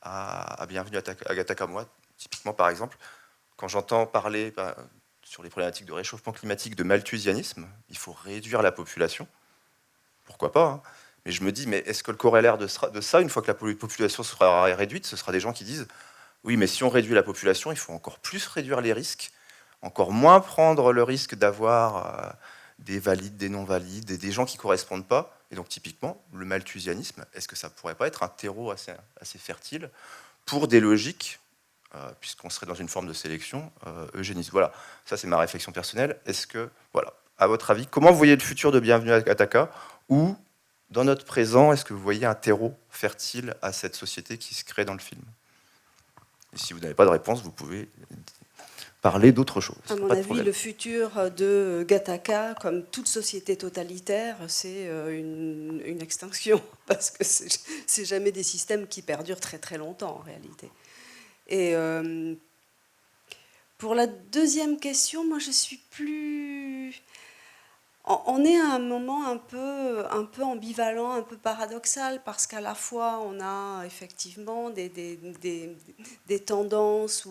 à Bienvenue à Gattaca? Moi, typiquement, par exemple, quand j'entends parler sur les problématiques de réchauffement climatique, de malthusianisme, il faut réduire la population. Pourquoi pas, Mais je me dis, est-ce que le corollaire de ça, une fois que la population sera réduite, ce sera des gens qui disent oui, mais si on réduit la population, il faut encore plus réduire les risques, encore moins prendre le risque d'avoir des valides, des non-valides, des gens qui ne correspondent pas. Et donc, typiquement, le malthusianisme, est-ce que ça ne pourrait pas être un terreau assez fertile pour des logiques, puisqu'on serait dans une forme de sélection eugéniste? Voilà, ça c'est ma réflexion personnelle. Est-ce que, voilà, à votre avis, comment vous voyez le futur de Bienvenue à Gattaca? Ou, dans notre présent, est-ce que vous voyez un terreau fertile à cette société qui se crée dans le film? Et si vous n'avez pas de réponse, vous pouvez parler d'autre chose. À mon avis, le futur de Gattaca, comme toute société totalitaire, c'est une extinction, parce que c'est jamais des systèmes qui perdurent très très longtemps en réalité. Et pour la deuxième question, moi je suis plus... On est à un moment un peu ambivalent, un peu paradoxal, parce qu'à la fois on a effectivement des tendances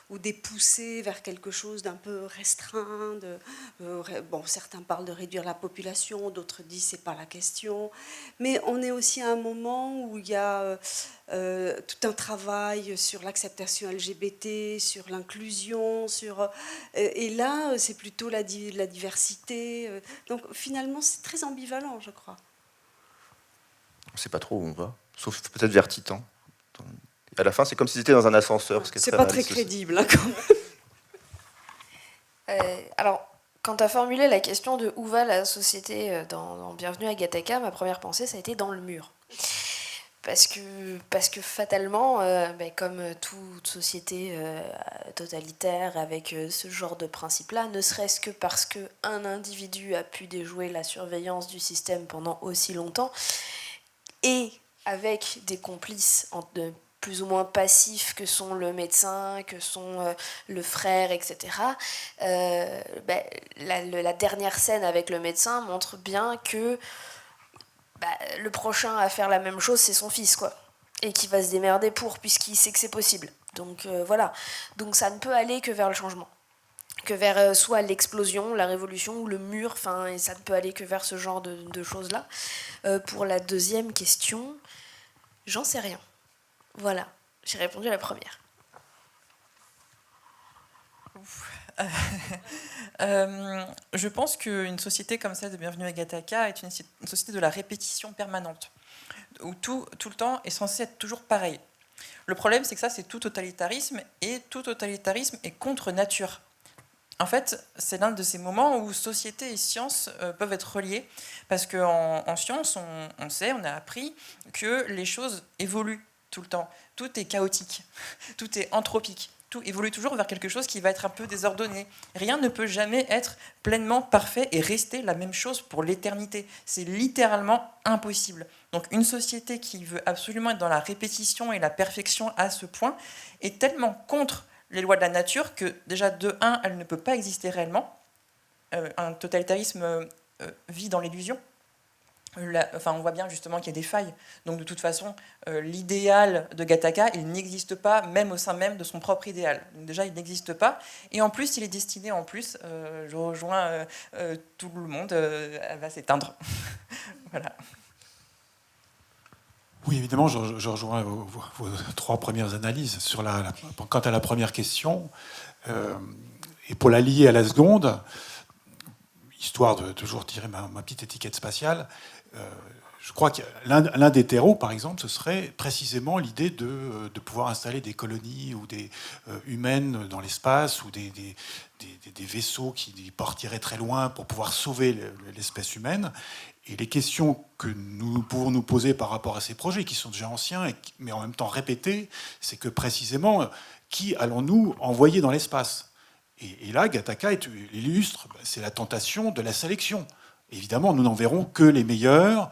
ou des poussées vers quelque chose d'un peu restreint. Bon, certains parlent de réduire la population, d'autres disent c'est pas la question. Mais on est aussi à un moment où il y a tout un travail sur l'acceptation LGBT, sur l'inclusion, et là c'est plutôt la diversité. Donc finalement, c'est très ambivalent, je crois. On ne sait pas trop où on va, sauf peut-être vers Titan. À la fin, c'est comme si c'était dans un ascenseur. C'est pas très crédible, hein, quand même. Alors, quand tu as formulé la question de où va la société dans Bienvenue à Gattaca, ma première pensée, ça a été dans le mur. Parce que fatalement, comme toute société totalitaire avec ce genre de principe-là, ne serait-ce que parce qu'un individu a pu déjouer la surveillance du système pendant aussi longtemps, et avec des complices plus ou moins passifs que sont le médecin, que sont le frère, etc. La dernière scène avec le médecin montre bien que le prochain à faire la même chose, c'est son fils, quoi. Et qui va se démerder puisqu'il sait que c'est possible. Donc voilà. Donc ça ne peut aller que vers le changement. Que vers soit l'explosion, la révolution ou le mur. Et ça ne peut aller que vers ce genre de choses-là. Pour la deuxième question, j'en sais rien. Voilà. J'ai répondu à la première. Je pense qu'une société comme celle de Bienvenue à Gattaca est une société de la répétition permanente, où tout le temps est censé être toujours pareil. Le problème, c'est que ça, c'est tout totalitarisme, et tout totalitarisme est contre nature. En fait, c'est l'un de ces moments où société et science peuvent être reliés, parce qu'en science, on a appris que les choses évoluent tout le temps. Tout est chaotique, tout est anthropique. Tout évolue toujours vers quelque chose qui va être un peu désordonné. Rien ne peut jamais être pleinement parfait et rester la même chose pour l'éternité. C'est littéralement impossible. Donc une société qui veut absolument être dans la répétition et la perfection à ce point est tellement contre les lois de la nature que déjà de 1, elle ne peut pas exister réellement. Un totalitarisme vit dans l'illusion. On voit bien justement qu'il y a des failles. Donc de toute façon, l'idéal de Gattaca, il n'existe pas, même au sein même de son propre idéal. Donc déjà, il n'existe pas. Et en plus, il est destiné, je rejoins tout le monde, elle va s'éteindre. Voilà. Oui, évidemment, je rejoins vos 3 premières analyses. Quant à la première question, et pour la lier à la seconde, histoire de toujours tirer ma petite étiquette spatiale, je crois que l'un des terreaux, par exemple, ce serait précisément l'idée de pouvoir installer des colonies ou des humaines dans l'espace, ou des vaisseaux qui partiraient très loin pour pouvoir sauver l'espèce humaine. Et les questions que nous pouvons nous poser par rapport à ces projets, qui sont déjà anciens, mais en même temps répétés, c'est que précisément, qui allons-nous envoyer dans l'espace ? Et là, Gattaca l'illustre, c'est la tentation de la sélection. Évidemment, nous n'enverrons que les meilleurs.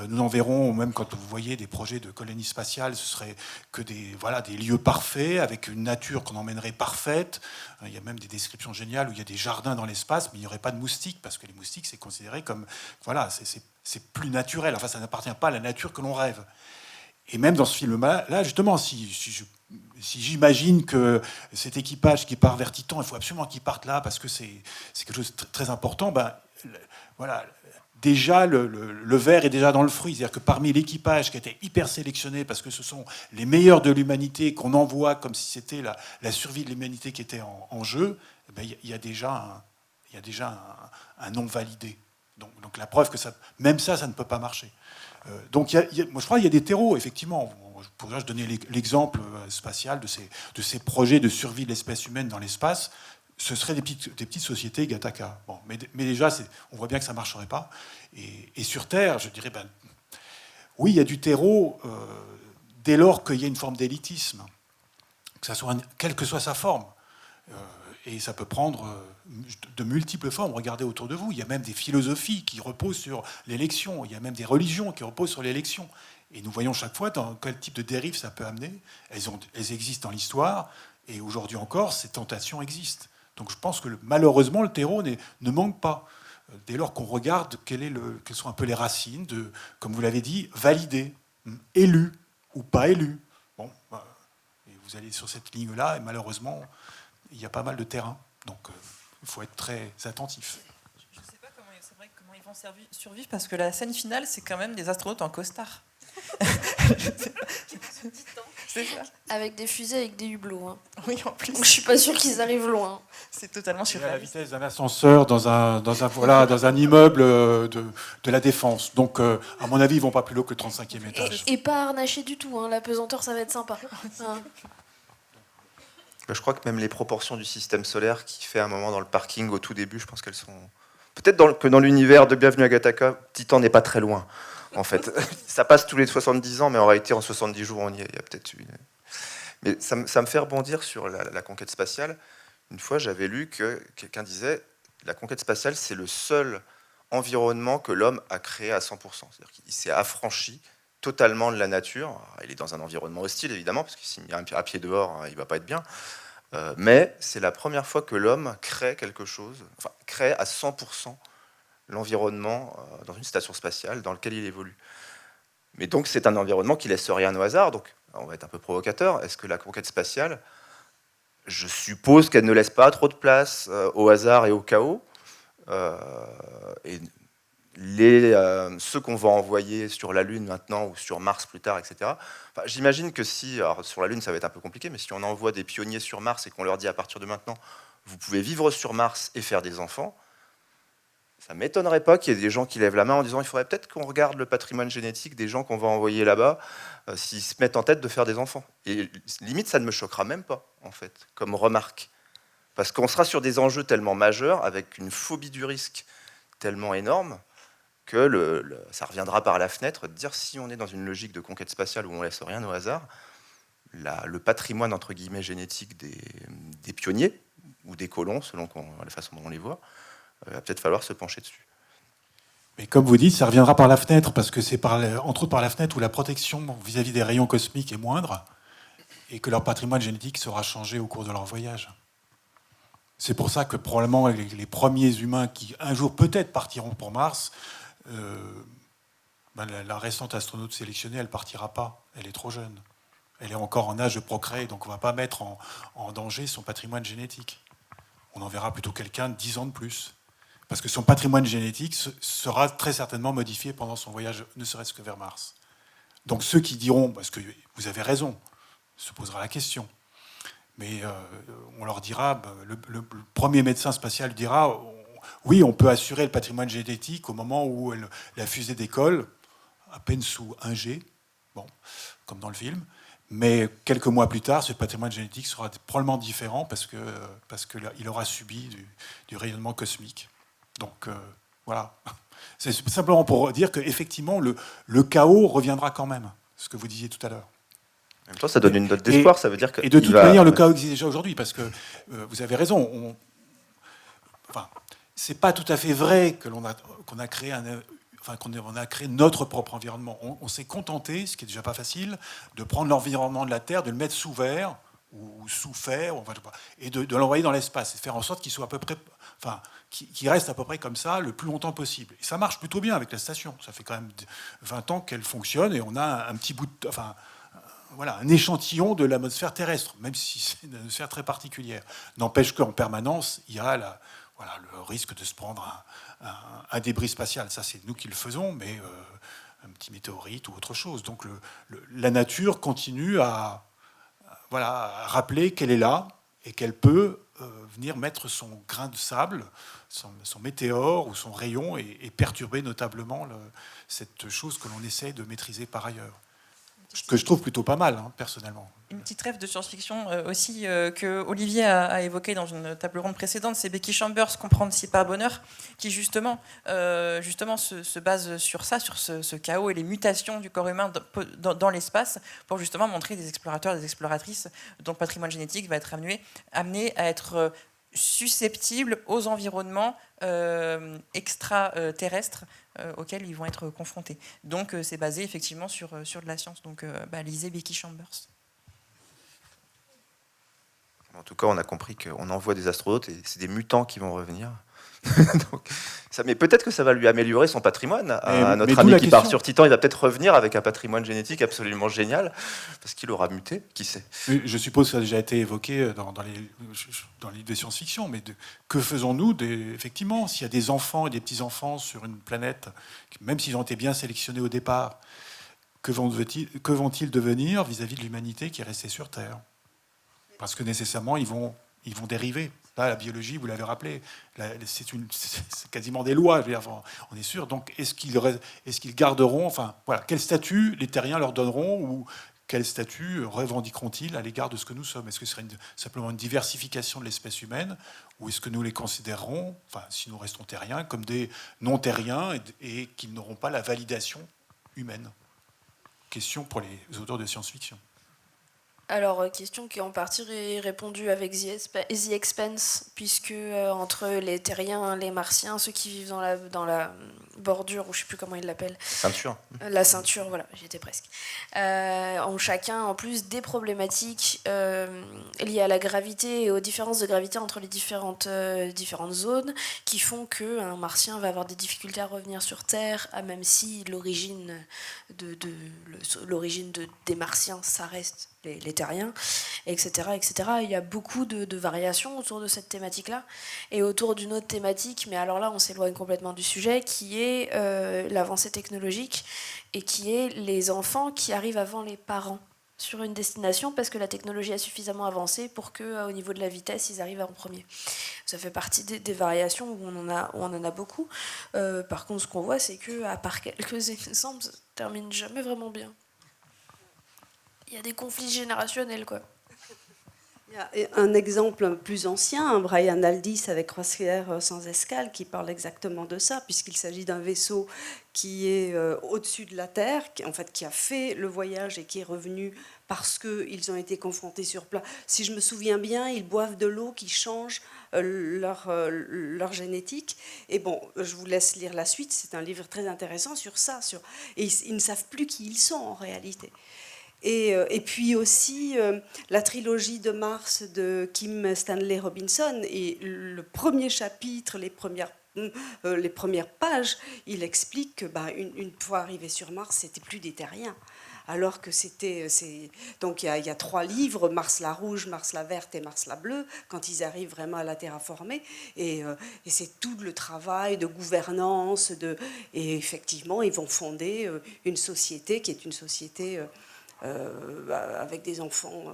Nous n'enverrons, même quand vous voyez des projets de colonies spatiales, ce serait que des lieux parfaits, avec une nature qu'on emmènerait parfaite. Il y a même des descriptions géniales où il y a des jardins dans l'espace, mais il n'y aurait pas de moustiques, parce que les moustiques, c'est considéré comme... Voilà, c'est plus naturel. Enfin, ça n'appartient pas à la nature que l'on rêve. Et même dans ce film-là, justement, si j'imagine que cet équipage qui part vers Titan, il faut absolument qu'il parte là, parce que c'est quelque chose de très important, voilà... Déjà, le verre est déjà dans le fruit. C'est-à-dire que parmi l'équipage qui était hyper sélectionné, parce que ce sont les meilleurs de l'humanité qu'on envoie comme si c'était la survie de l'humanité qui était en jeu, il y a déjà un nom validé. Donc la preuve que même ça ne peut pas marcher. Donc moi je crois qu'il y a des terreaux, effectivement. Je pourrais donner l'exemple spatial de ces projets de survie de l'espèce humaine dans l'espace. Ce seraient des petites sociétés Gattaca. Bon, mais déjà, on voit bien que ça ne marcherait pas. Et sur Terre, je dirais, oui, il y a du terreau dès lors qu'il y a une forme d'élitisme, quelle que soit sa forme. Et ça peut prendre de multiples formes. Regardez autour de vous, il y a même des philosophies qui reposent sur l'élection. Il y a même des religions qui reposent sur l'élection. Et nous voyons chaque fois dans quel type de dérive ça peut amener. Elles existent dans l'histoire. Et aujourd'hui encore, ces tentations existent. Donc je pense que malheureusement, le terreau ne manque pas. dès lors qu'on regarde quelles sont un peu les racines de, comme vous l'avez dit, validé, élu ou pas élu. Bon, et vous allez sur cette ligne-là, et malheureusement, il y a pas mal de terrain. Donc, il faut être très attentif. Je ne sais pas comment ils vont survivre, parce que la scène finale, c'est quand même des astronautes en costard. C'est ça. Avec des fusées, avec des hublots. Hein. Oui, en plus. Donc je suis pas sûre qu'ils arrivent loin. C'est totalement À la surréaliste. vitesse d'un ascenseur dans un immeuble de la Défense. Donc, à mon avis, ils vont pas plus haut que le 35e étage. Et pas harnaché du tout. Hein. La pesanteur, ça va être sympa. Hein. Je crois que même les proportions du système solaire qui fait un moment dans le parking au tout début, je pense qu'elles sont... Peut-être que dans l'univers de Bienvenue à Gattaca, Titan n'est pas très loin, en fait. Ça passe tous les 70 ans, mais en réalité, en 70 jours, on y est. Il y a peut-être une... Mais ça me fait rebondir sur la conquête spatiale. Une fois, j'avais lu que quelqu'un disait la conquête spatiale, c'est le seul environnement que l'homme a créé à 100%. C'est-à-dire qu'il s'est affranchi totalement de la nature. Alors, il est dans un environnement hostile, évidemment, parce que s'il met un pied dehors, il ne va pas être bien. Mais c'est la première fois que l'homme crée quelque chose, enfin, crée à 100% l'environnement dans une station spatiale dans lequel il évolue. Mais donc, c'est un environnement qui laisse rien au hasard. Donc, on va être un peu provocateur. Est-ce que la conquête spatiale, je suppose qu'elle ne laisse pas trop de place au hasard et au chaos. Et ceux qu'on va envoyer sur la Lune maintenant ou sur Mars plus tard, etc. Enfin, j'imagine que alors sur la Lune, ça va être un peu compliqué, mais si on envoie des pionniers sur Mars et qu'on leur dit à partir de maintenant, vous pouvez vivre sur Mars et faire des enfants, ça ne m'étonnerait pas qu'il y ait des gens qui lèvent la main en disant il faudrait peut-être qu'on regarde le patrimoine génétique des gens qu'on va envoyer là-bas s'ils se mettent en tête de faire des enfants. Et limite, ça ne me choquera même pas, en fait, comme remarque. Parce qu'on sera sur des enjeux tellement majeurs, avec une phobie du risque tellement énorme, que ça reviendra par la fenêtre de dire si on est dans une logique de conquête spatiale où on ne laisse rien au hasard, le patrimoine entre guillemets génétique des pionniers, ou des colons, selon la façon dont on les voit, il va peut-être falloir se pencher dessus. Mais comme vous dites, ça reviendra par la fenêtre, parce que c'est entre autres par la fenêtre où la protection vis-à-vis des rayons cosmiques est moindre, et que leur patrimoine génétique sera changé au cours de leur voyage. C'est pour ça que probablement les premiers humains qui un jour peut-être partiront pour Mars, la récente astronaute sélectionnée, elle ne partira pas, elle est trop jeune. Elle est encore en âge de procréer, donc on ne va pas mettre en danger son patrimoine génétique. On enverra plutôt quelqu'un de 10 ans de plus. Parce que son patrimoine génétique sera très certainement modifié pendant son voyage, ne serait-ce que vers Mars. Donc ceux qui diront, parce que vous avez raison, se posera la question, mais on leur dira, le premier médecin spatial dira, oui, on peut assurer le patrimoine génétique au moment où la fusée décolle, à peine sous 1 G, bon, comme dans le film, mais quelques mois plus tard, ce patrimoine génétique sera probablement différent parce qu'il aura subi du rayonnement cosmique. Donc voilà, c'est simplement pour dire qu'effectivement, le chaos reviendra quand même, ce que vous disiez tout à l'heure. En même temps, ça donne une note d'espoir, ça veut dire que... Et de toute manière, le chaos existe déjà aujourd'hui, parce que vous avez raison, c'est pas tout à fait vrai qu'on a créé qu'on a créé notre propre environnement. On s'est contenté, ce qui est déjà pas facile, de prendre l'environnement de la Terre, de le mettre sous verre ou sous fer, et de l'envoyer dans l'espace, et de faire en sorte qu'il soit à peu près, qu'il reste à peu près comme ça le plus longtemps possible. Et ça marche plutôt bien avec la station. Ça fait quand même 20 ans qu'elle fonctionne, et on a un petit bout de, un échantillon de l'atmosphère terrestre, même si c'est une atmosphère très particulière. N'empêche qu'en permanence, il y a le risque de se prendre un débris spatial. Ça, c'est nous qui le faisons, mais un petit météorite ou autre chose. Donc la nature continue à rappeler qu'elle est là et qu'elle peut venir mettre son grain de sable, son météore ou son rayon et perturber notablement cette chose que l'on essaie de maîtriser par ailleurs. Ce que je trouve plutôt pas mal, personnellement. Une petite rêve de science-fiction aussi que Olivier a évoqué dans une table ronde précédente, c'est Becky Chambers, Comprendre si par bonheur, qui justement se base sur ça, sur ce chaos et les mutations du corps humain dans l'espace, pour justement montrer des explorateurs, des exploratrices dont le patrimoine génétique va être amené à être susceptibles aux environnements extraterrestres auxquels ils vont être confrontés. Donc c'est basé effectivement sur de la science. Donc lisez Becky Chambers. En tout cas, on a compris qu'on envoie des astronautes et c'est des mutants qui vont revenir. Donc, mais peut-être que ça va lui améliorer son patrimoine. À notre mais ami d'où la qui part question. sur Titan, il va peut-être revenir avec un patrimoine génétique absolument génial, parce qu'il aura muté, qui sait. Je suppose que ça a déjà été évoqué dans les livres de science-fiction, mais que faisons-nous, effectivement, s'il y a des enfants et des petits-enfants sur une planète, même s'ils ont été bien sélectionnés au départ, que vont-ils devenir vis-à-vis de l'humanité qui est restée sur Terre? Parce que nécessairement, ils vont dériver. Là, la biologie, vous l'avez rappelé, c'est quasiment des lois, je veux dire, on est sûr. Donc, est-ce qu'ils garderont, enfin, voilà, quel statut les terriens leur donneront, ou quel statut revendiqueront-ils à l'égard de ce que nous sommes? Est-ce que ce serait simplement une diversification de l'espèce humaine, ou est-ce que nous les considérerons, enfin, si nous restons terriens, comme des non-terriens et qu'ils n'auront pas la validation humaine? Question pour les auteurs de science-fiction. Alors, question qui est en partie répondue avec The Expanse, puisque entre les terriens, les martiens, ceux qui vivent dans la bordure, ou je ne sais plus comment ils l'appellent. Ceinture. La ceinture, voilà, j'y étais presque. Ont chacun, en plus, des problématiques liées à la gravité et aux différences de gravité entre les différentes zones, qui font qu'un martien va avoir des difficultés à revenir sur Terre, même si l'origine des martiens, ça reste les terriens, etc., etc. Il y a beaucoup de variations autour de cette thématique-là, et autour d'une autre thématique, mais alors là, on s'éloigne complètement du sujet, qui est l'avancée technologique, et qui est les enfants qui arrivent avant les parents sur une destination, parce que la technologie a suffisamment avancé pour qu'au niveau de la vitesse, ils arrivent en premier. Ça fait partie des variations où on en a beaucoup. Par contre, ce qu'on voit, c'est qu'à part quelques exemples, ça ne termine jamais vraiment bien. Il y a des conflits générationnels, quoi. Il y a un exemple plus ancien, Brian Aldiss avec Croisière sans escale, qui parle exactement de ça, puisqu'il s'agit d'un vaisseau qui est au-dessus de la Terre, qui a fait le voyage et qui est revenu parce qu'ils ont été confrontés sur place. Si je me souviens bien, ils boivent de l'eau qui change leur génétique. Et bon, je vous laisse lire la suite, c'est un livre très intéressant sur ça. Et ils ne savent plus qui ils sont en réalité. Et puis aussi la trilogie de Mars de Kim Stanley Robinson, et le premier chapitre, les premières pages, il explique que une fois arrivé sur Mars, c'était plus des terriens. Alors que donc il y a 3 livres, Mars la rouge, Mars la verte et Mars la bleue, quand ils arrivent vraiment à la terraformer, et c'est tout le travail de gouvernance, et effectivement ils vont fonder une société qui est une société avec des enfants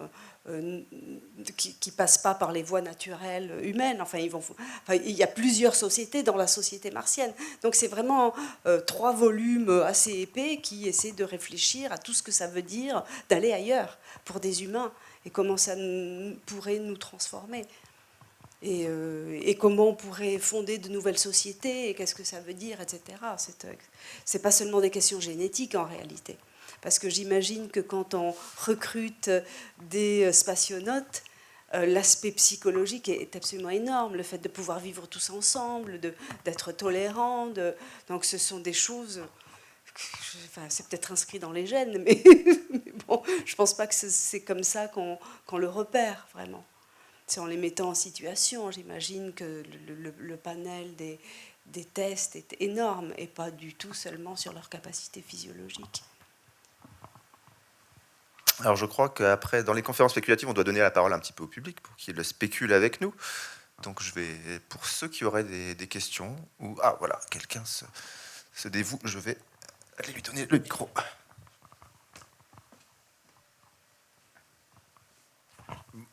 qui passent pas par les voies naturelles humaines. Il y a plusieurs sociétés dans la société martienne. Donc c'est vraiment 3 volumes assez épais qui essaient de réfléchir à tout ce que ça veut dire d'aller ailleurs pour des humains, et comment ça pourrait nous transformer. Et comment on pourrait fonder de nouvelles sociétés, et qu'est-ce que ça veut dire, etc. C'est pas seulement des questions génétiques en réalité. Parce que j'imagine que quand on recrute des spationautes, l'aspect psychologique est absolument énorme. Le fait de pouvoir vivre tous ensemble, d'être tolérants. Donc ce sont des choses... c'est peut-être inscrit dans les gènes, mais bon, je ne pense pas que c'est comme ça qu'on le repère, vraiment. C'est en les mettant en situation. J'imagine que le panel des tests est énorme, et pas du tout seulement sur leur capacité physiologique. Alors je crois qu'après, dans les conférences spéculatives, on doit donner la parole un petit peu au public pour qu'il spécule avec nous. Donc je vais, pour ceux qui auraient des questions, ou voilà, quelqu'un se dévoue, je vais aller lui donner le micro.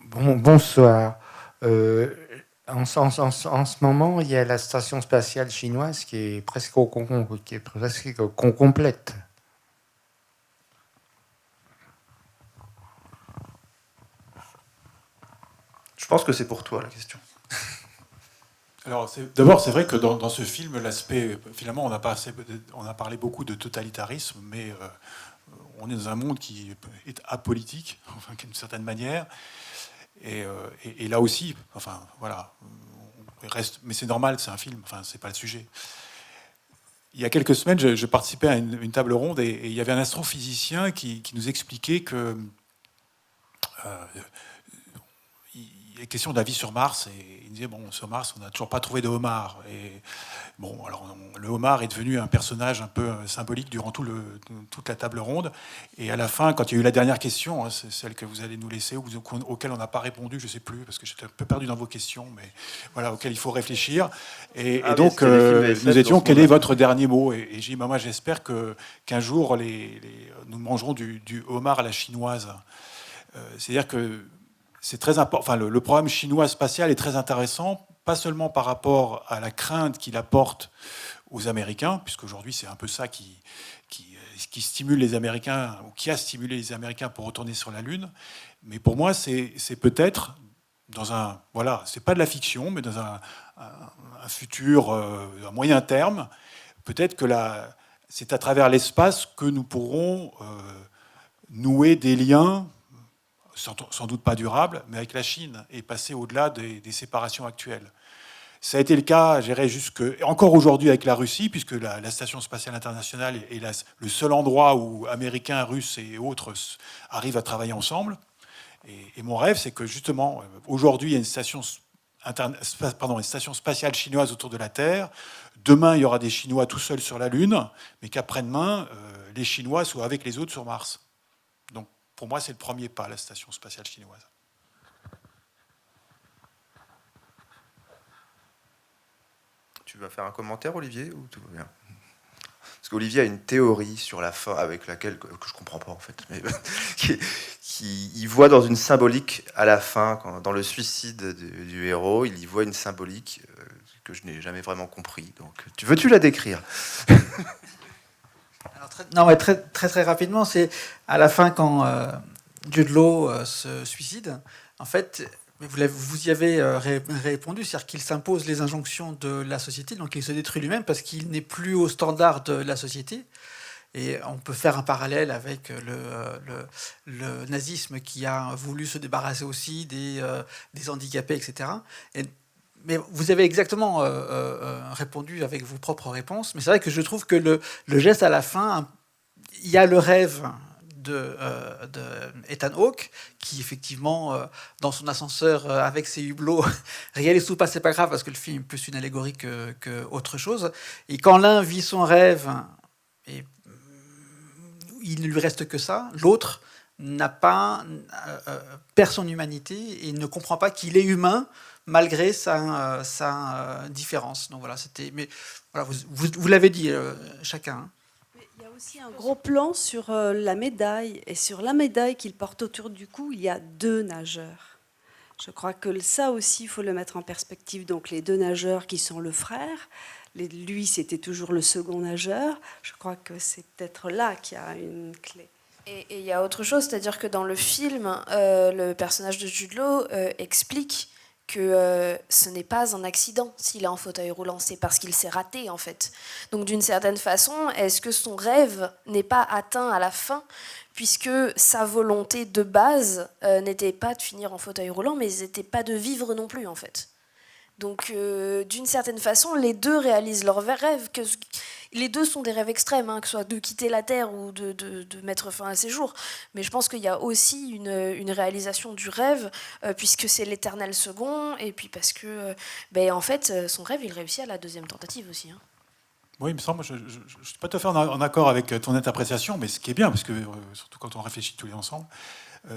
Bonsoir. En ce moment, il y a la station spatiale chinoise qui est presque complète. Je pense que c'est pour toi la question. Alors, d'abord, c'est vrai que dans ce film, l'aspect, finalement, on a parlé beaucoup de totalitarisme, mais on est dans un monde qui est apolitique, enfin, d'une certaine manière. Et là aussi, enfin, voilà, mais c'est normal, c'est un film, enfin, c'est pas le sujet. Il y a quelques semaines, je participais à une table ronde, et il y avait un astrophysicien qui nous expliquait que il est question de la vie sur Mars, et il disait, bon, sur Mars, on n'a toujours pas trouvé de homard. Et bon, alors, le homard est devenu un personnage un peu symbolique durant toute la table ronde. Et à la fin, quand il y a eu la dernière question, hein, c'est celle que vous allez nous laisser, auquel on n'a pas répondu, je ne sais plus, parce que j'étais un peu perdu dans vos questions, mais voilà, auquel il faut réfléchir. Et donc, nous étions, quel est votre dernier mot? Et j'ai dit, moi, j'espère qu'un jour, nous mangerons du homard à la chinoise. C'est-à-dire que c'est très important. Enfin, le programme chinois spatial est très intéressant, pas seulement par rapport à la crainte qu'il apporte aux Américains, puisqu'aujourd'hui c'est un peu ça qui stimule les Américains, ou qui a stimulé les Américains pour retourner sur la Lune. Mais pour moi, c'est peut-être dans un, voilà, c'est pas de la fiction, mais dans un futur, à moyen terme, peut-être que c'est à travers l'espace que nous pourrons nouer des liens, sans doute pas durables, mais avec la Chine, et passer au-delà des séparations actuelles. Ça a été le cas, je dirais, encore aujourd'hui avec la Russie, puisque la Station spatiale internationale est le seul endroit où Américains, Russes et autres arrivent à travailler ensemble. Et mon rêve, c'est que justement, aujourd'hui, il y a une station spatiale chinoise autour de la Terre. Demain, il y aura des Chinois tout seuls sur la Lune, mais qu'après-demain, les Chinois soient avec les autres sur Mars. Donc, pour moi, c'est le premier pas, la Station spatiale chinoise. Tu vas faire un commentaire, Olivier, ou tout va bien? Parce qu'Olivier a une théorie sur la fin avec laquelle, que je ne comprends pas en fait, mais il voit dans une symbolique à la fin, dans le suicide du héros, il y voit une symbolique que je n'ai jamais vraiment compris. Donc, veux-tu la décrire? Alors, très rapidement, c'est à la fin quand Jude Law se suicide. En fait, vous y avez répondu, c'est-à-dire qu'il s'impose les injonctions de la société, donc il se détruit lui-même parce qu'il n'est plus au standard de la société. Et on peut faire un parallèle avec le nazisme qui a voulu se débarrasser aussi des handicapés, etc. Mais vous avez exactement répondu avec vos propres réponses. Mais c'est vrai que je trouve que le geste à la fin, il y a le rêve de Ethan Hawke, qui effectivement, dans son ascenseur avec ses hublots, réalise tout pas, c'est pas grave, parce que le film est plus une allégorie que autre chose. Et quand l'un vit son rêve, et il ne lui reste que ça, l'autre perd son humanité et ne comprend pas qu'il est humain malgré sa différence. Donc voilà, c'était. Mais voilà, vous l'avez dit chacun. Hein. Il y a aussi un gros plan sur la médaille, et sur la médaille qu'il porte autour du cou, il y a 2 nageurs. Je crois que ça aussi, il faut le mettre en perspective. Donc les 2 nageurs qui sont le frère, lui c'était toujours le second nageur. Je crois que c'est peut-être là qu'il y a une clé. Et il y a autre chose, c'est-à-dire que dans le film, le personnage de Jude Law explique que ce n'est pas un accident s'il est en fauteuil roulant, c'est parce qu'il s'est raté en fait. Donc d'une certaine façon, est-ce que son rêve n'est pas atteint à la fin, puisque sa volonté de base n'était pas de finir en fauteuil roulant, mais n'était pas de vivre non plus en fait. Donc d'une certaine façon, les 2 réalisent leur rêve. Les 2 sont des rêves extrêmes, hein, que ce soit de quitter la Terre ou de mettre fin à ses jours. Mais je pense qu'il y a aussi une réalisation du rêve, puisque c'est l'éternel second, et puis parce que, en fait, son rêve, il réussit à la 2e tentative aussi. Hein. Oui, il me semble, je ne suis pas tout à fait en accord avec ton interprétation, mais ce qui est bien, parce que surtout quand on réfléchit tous les ensemble,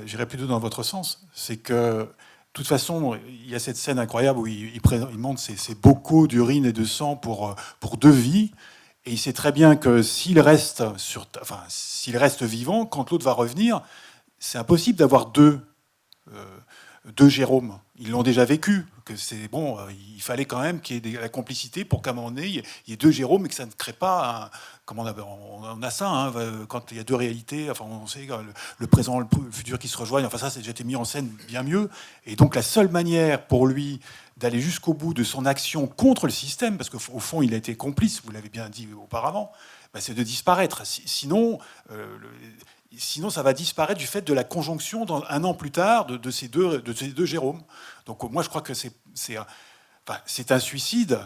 j'irais plutôt dans votre sens, c'est que de toute façon, il y a cette scène incroyable où il montre ces bocaux d'urine et de sang pour 2 vies. Et il sait très bien que s'il reste vivant, quand l'autre va revenir, c'est impossible d'avoir 2 Jérôme. Ils l'ont déjà vécu. Que c'est bon, il fallait quand même qu'il y ait la complicité pour qu'à un moment donné, il y ait 2 Jérôme et que ça ne crée pas comme on a ça, hein, quand il y a 2 réalités, enfin on sait le présent, le futur qui se rejoignent, enfin ça c'est déjà été mis en scène bien mieux. Et donc la seule manière pour lui d'aller jusqu'au bout de son action contre le système, parce qu'au fond il a été complice, vous l'avez bien dit auparavant, c'est de disparaître. Sinon, ça va disparaître du fait de la conjonction 1 an plus tard de ces deux Jérôme. Donc moi je crois que c'est un suicide,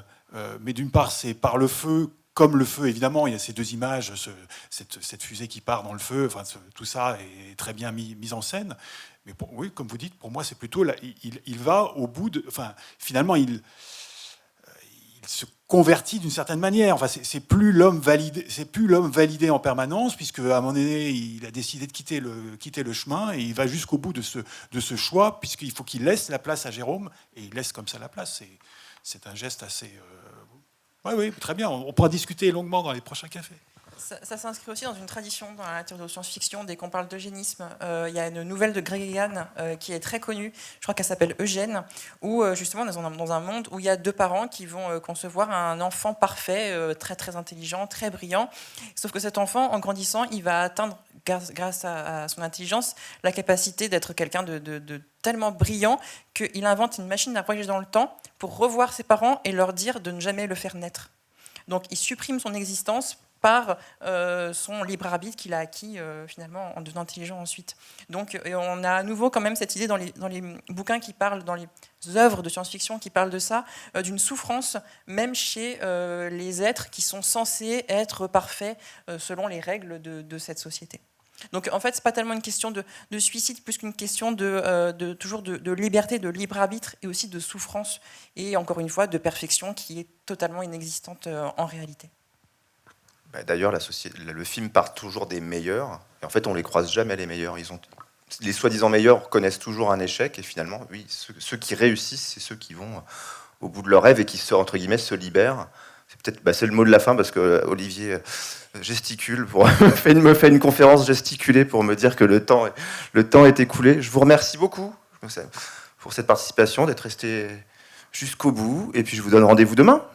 mais d'une part c'est par le feu comme le feu, évidemment, il y a ces deux images, cette fusée qui part dans le feu, enfin, tout ça est très bien mis en scène. Mais oui, comme vous dites, pour moi, c'est plutôt il va au bout de, enfin, finalement, il se convertit d'une certaine manière. Enfin, c'est plus l'homme validé en permanence, puisque à un moment donné, il a décidé de quitter le chemin et il va jusqu'au bout de ce choix, puisqu'il faut qu'il laisse la place à Jérôme et il laisse comme ça la place. C'est un geste assez. Oui, très bien. On pourra discuter longuement dans les prochains cafés. Ça s'inscrit aussi dans une tradition dans la théorie de science-fiction. Dès qu'on parle d'eugénisme, il y a une nouvelle de Greg Egan qui est très connue, je crois qu'elle s'appelle Eugène, où justement dans un monde où il y a deux parents qui vont concevoir un enfant parfait, très très intelligent, très brillant. Sauf que cet enfant, en grandissant, il va atteindre, grâce à son intelligence, la capacité d'être quelqu'un de tellement brillant qu'il invente une machine à voyager dans le temps pour revoir ses parents et leur dire de ne jamais le faire naître. Donc il supprime son existence par son libre arbitre qu'il a acquis finalement en devenant intelligent ensuite. Donc on a à nouveau quand même cette idée dans les bouquins qui parlent, dans les œuvres de science-fiction qui parlent de ça, d'une souffrance même chez les êtres qui sont censés être parfaits selon les règles de cette société. Donc en fait, c'est pas tellement une question de suicide, plus qu'une question toujours de liberté, de libre arbitre et aussi de souffrance et encore une fois de perfection qui est totalement inexistante en réalité. D'ailleurs, le film part toujours des meilleurs, et en fait, on les croise jamais les meilleurs. Les soi-disant meilleurs connaissent toujours un échec, et finalement, oui, ceux qui réussissent, c'est ceux qui vont au bout de leur rêve et qui entre guillemets se libèrent. C'est le mot de la fin parce que Olivier gesticule me fait une conférence gesticulée pour me dire que le temps est écoulé. Je vous remercie beaucoup pour cette participation, d'être resté jusqu'au bout, et puis je vous donne rendez-vous demain.